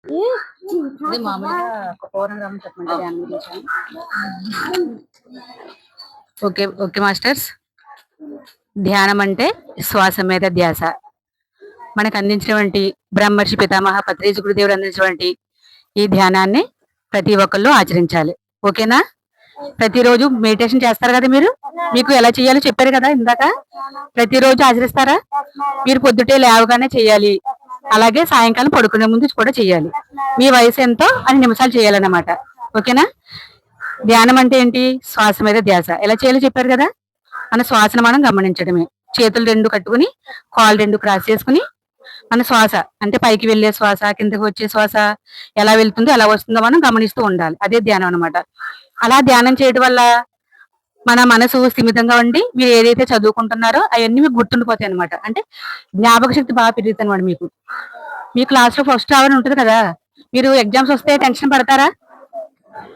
ఇది మామూలుగా పూర్ణగ్రామం చెప్పమంటే ధ్యానం గురించి. Okay okay masters. ధ్యానం అంటే శ్వాస మీద ధ్యాస. మనకు అందించినటువంటి బ్రహ్మర్షి పితామహ పత్రిజీ గురుదేవుడు అందించినటువంటి ఈ ధ్యానాన్ని ప్రతి ఒక్కళ్ళు ఆచరించాలి. ఓకేనా? ప్రతిరోజు మెడిటేషన్ చేస్తారు కదా మీరు? మీకు ఎలా చేయాలో చెప్పారు కదా ఇందాక. ప్రతిరోజు ఆచరిస్తారా? మీరు పొద్దుటే లేవగానే చేయాలి, అలాగే సాయంకాలం పడుకునే ముందు కూడా చేయాలి. మీ వయసు ఎంతో అన్ని నిమిషాలు చేయాలన్నమాట. ఓకేనా? ధ్యానం అంటే ఏంటి? శ్వాస మీద ధ్యాస. ఎలా చేయాలో చెప్పారు కదా. మన శ్వాసను మనం గమనించడమే. చేతులు రెండు కట్టుకుని, కాళ్ళు రెండు క్రాస్ చేసుకుని, మన శ్వాస అంటే పైకి వెళ్లే శ్వాస, కిందకి వచ్చే శ్వాస ఎలా వెళ్తుందో ఎలా వస్తుందో మనం గమనిస్తూ ఉండాలి. అదే ధ్యానం అనమాట. అలా ధ్యానం చేయడం వల్ల మన మనసు స్థిమితంగా ఉండి మీరు ఏదైతే చదువుకుంటున్నారో అవన్నీ మీకు గుర్తుండిపోతాయి అనమాట. అంటే జ్ఞాపక శక్తి బాగా పెరుగుతుంది అనమాట. మీకు మీ క్లాస్ లో ఫస్ట్ రావని ఉంటుంది కదా. మీరు ఎగ్జామ్స్ వస్తే టెన్షన్ పడతారా?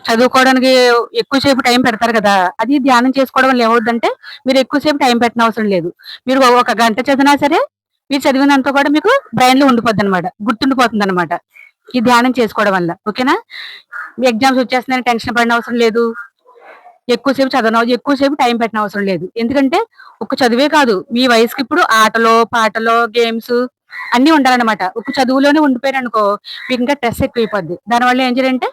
చదువుకోవడానికి ఎక్కువసేపు టైం పెడతారు కదా. అది ధ్యానం చేసుకోవడం వల్ల ఏమవుతుందంటే మీరు ఎక్కువసేపు టైం పెట్టిన అవసరం లేదు. మీరు ఒక గంట చదివినా సరే మీరు చదివినంత కూడా మీకు బ్రెయిన్ లో ఉండిపోద్ది అనమాట, గుర్తుండిపోతుంది అనమాట ఈ ధ్యానం చేసుకోవడం వల్ల. ఓకేనా? మీ ఎగ్జామ్స్ వచ్చేస్తున్నాయని టెన్షన్ పడిన అవసరం లేదు. ఎక్కువసేపు చదవడం, ఎక్కువసేపు టైం పెట్టిన అవసరం లేదు. ఎందుకంటే ఒక చదివే కాదు, మీ వయసుకి ఇప్పుడు ఆటలో పాటలో గేమ్స్ అన్ని ఉండాలన్నమాట. ఒక చదువులోనే ఉండిపోయారు అనుకో మీకు ఇంకా స్ట్రెస్ ఎక్కువైపోద్ది. దానివల్ల ఏం చేయాలంటే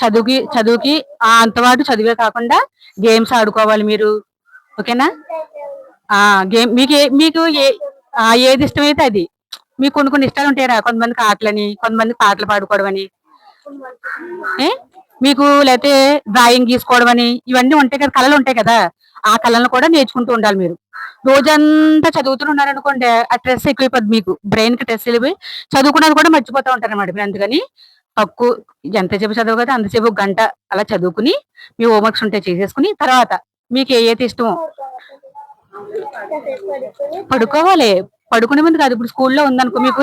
చదువుకి అంతవాటు చదివే కాకుండా గేమ్స్ ఆడుకోవాలి మీరు. ఓకేనా? గేమ్ మీకు ఏది ఇష్టమైతే అది. మీకు కొన్ని ఇష్టాలు ఉంటాయరా. కొంతమందికి ఆటలని, కొంతమందికి పాటలు పాడుకోవడం అని, మీకు లేకపోతే డ్రాయింగ్ గీసుకోవడం అని ఇవన్నీ ఉంటాయి కదా, కళలు ఉంటాయి కదా. ఆ కళలను కూడా నేర్చుకుంటూ ఉండాలి మీరు. రోజంతా చదువుతున్నారనుకోండి ఆ స్ట్రెస్ ఎక్కువైపోద్ది, మీకు బ్రెయిన్ కి స్ట్రెస్ వెళ్ళిపోయి చదువుకున్నది కూడా మర్చిపోతూ ఉంటారు అనమాట మీరు. అందుకని తక్కువ, ఎంతసేపు చదువు కదా అంతసేపు గంట అలా చదువుకుని మీ హోంవర్క్స్ ఉంటే చేసేసుకుని తర్వాత మీకు ఏదైతే ఇష్టమో పడుకోవాలి. పడుకునే ముందు కాదు, ఇప్పుడు స్కూల్లో ఉందనుకో మీకు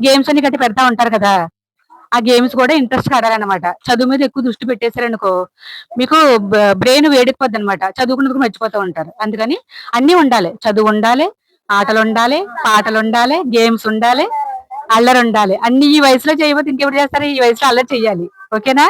గేమ్స్ అని గట్టి పెడతా ఉంటారు కదా. ఆ గేమ్స్ కూడా ఇంట్రెస్ట్ ఆడాలన్నమాట. చదువు మీద ఎక్కువ దృష్టి పెట్టేశారనుకో మీకు బ్రెయిన్ వేడికిపోద్ది అనమాట, చదువుకున్నది మర్చిపోతూ ఉంటారు. అందుకని అన్ని ఉండాలి. చదువు ఉండాలి, ఆటలు ఉండాలి, పాటలు ఉండాలి, గేమ్స్ ఉండాలి, అల్లరి ఉండాలి. అన్ని ఈ వయసులో చేయబోతే ఇంకెప్పుడు చేస్తారు? ఈ వయసులో అల్లరి చెయ్యాలి. ఓకేనా?